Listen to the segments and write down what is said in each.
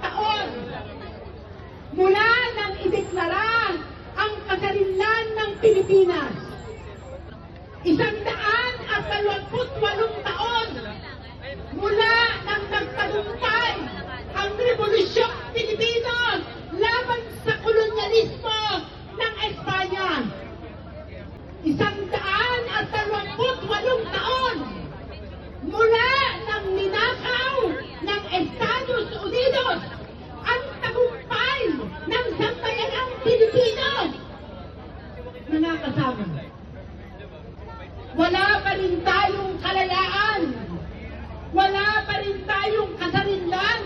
taon mula nang ideklara ang kasarinlan ng Pilipinas. 128 taon mula nang nagtagumpay ang Rebolusyong Pilipino laban sa kolonyalismo ng Espanya. 128 taon mula nang ninakaw ng Estados Unidos ang tagumpay ng sambayanang Pilipino. Mga kasama, wala pa rin tayong kalayaan. Wala pa rin tayong kasarinlan.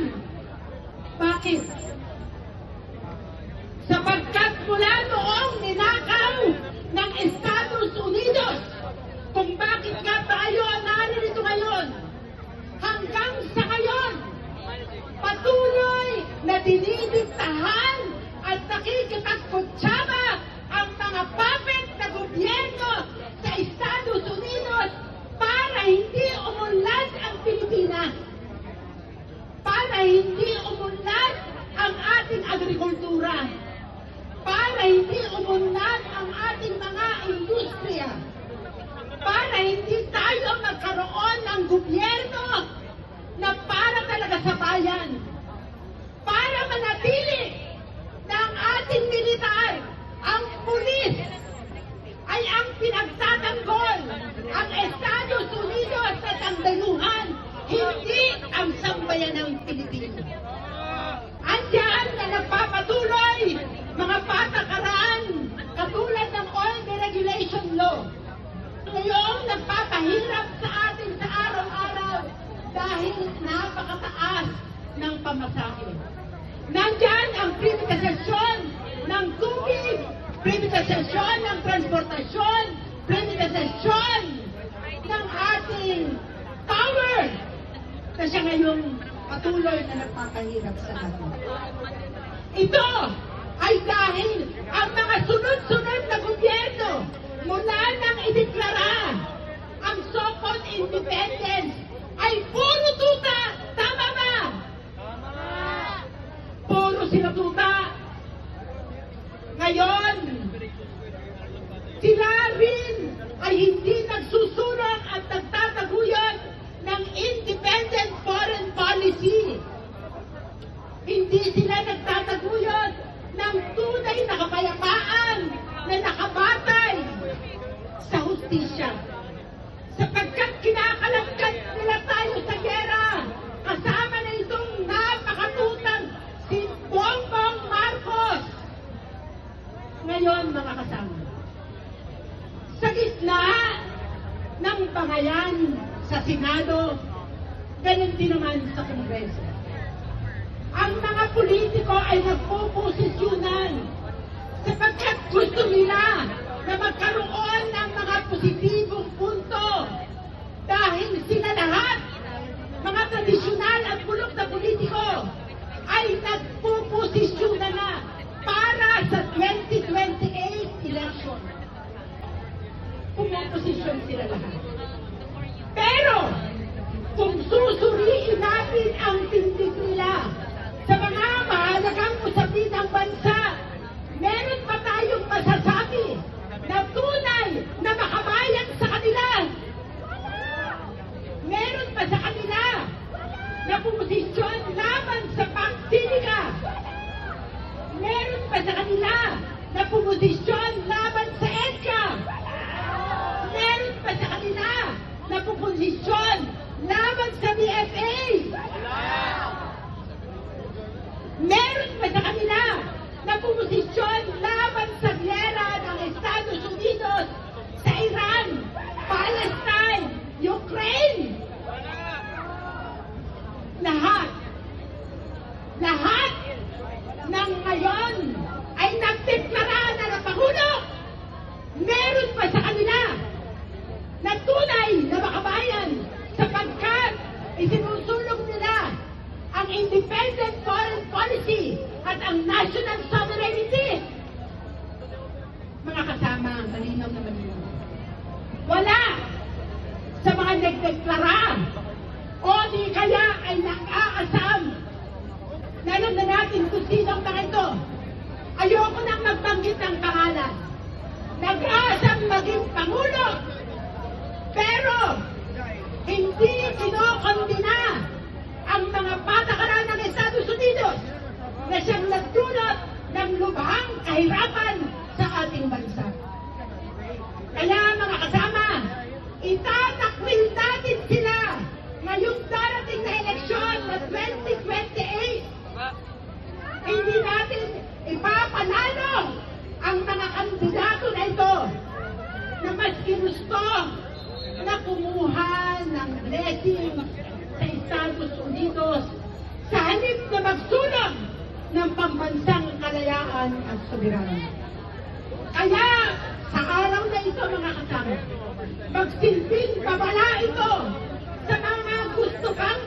Bakit? Sapagkat mula noong ninakaw ng Estados Unidos, kung bakit nga tayo naririto ngayon, hanggang sa ngayon, patuloy na dinidiktahan at nakikipagkutsaba ang mga puppet na gobyerno sa Estados Unidos para hindi umunlad ang Pilipinas, para hindi umunlad ang ating agrikultura, para hindi umunlad ang ating mga industriya, para hindi tayo magkaroon ng gobyerno na para talaga sa bayan, para manatili na ang ating militar, ang pulis, ay ang pinagtatanggol, ang Estados Unidos at ang dayuhan, hindi ang sambayanang Pilipino. Andiyan na nagpapatuloy mga patakaran katulad ng Oil Deregulation Law. Ngayong nagpapahirap sa atin sa araw-araw dahil napakataas ng pamasahe. Nandyan ang privatisasyon ng tubig, privatisasyon ng transportasyon, privatisasyon ng ating power na siya ngayong patuloy na nagpapahirap sa atin. Ito ay dahil ang mga sunod-sunod na gobyerno mula nang ideklara ang so-called independence ay puro tuta. Tama ba? Puro sila tuta. Ngayon, sila rin ay hindi nagsusurang at nagtataguyod ng independent foreign policy. Hindi sila nagtataguyod ng tunay na kapayapaan na nakabatay sa hustisya. Sapagkat kinakalangkat nila tayo sa gera, kasama na itong napakatutang si Bongbong Marcos. Ngayon, mga kasama, sa gitna ng pangayan sa Senado, ganun din naman sa Kongreso, ang mga politiko ay nagpuposisyonan sapagkat gusto nila na magkaroon ng mga positibong punto dahil sila lahat, mga tradisyonal at bulok na politiko, ay nagpuposisyonan na para sa 2028 election. Pumoposisyon sila lahat. Pero, kung susuriin natin ang tindig nila sa mga mahalagang usapin ng bansa, meron pa tayong masasabi na tunay na makabayan sa kanila. Meron pa sa kanila na pumusisyon laban sa pagsinika. Meron pa sa kanila na pumusisyon laban sa EDCA. Meron pa sa kanila na pumusisyon laban sa BFA. Meron pa sa kanila na pumusisyon laban sa giyera ng Estados Unidos sa Iran, Palestine, Ukraine. Lahat ng ngayon ay nagdeklara na ng Pangulo. Meron pa sa kanila na tunay na makabayan sapagkat isinusulong nila ang independent foreign policy at ang national sovereignty. Mga kasama, malinaw na malinaw. Wala sa mga nagdeklara o di kaya ay nag-aasam na alam na natin kung sino ang mga ito. Ayoko nang magbanggit ng pangalan. Nag-aasang maging Pangulo. Pero, hindi kinokondina ang mga patakaran ng Estados Unidos na siyang nagdulot ng lubhang kahirapan sa ating bansa. Kaya mga kasama, itatakwil natin sila ngayong darating na eleksyon na 2028. Hindi natin ipapanalo ang mga kandidato na ito na mas ginusto na kumuha ng blessing sa Estados Unidos sa halip na magsulong ng pambansang kalayaan at soberanya. Kaya sa araw na ito mga kasama, magsilbing babala ito sa mga gusto pang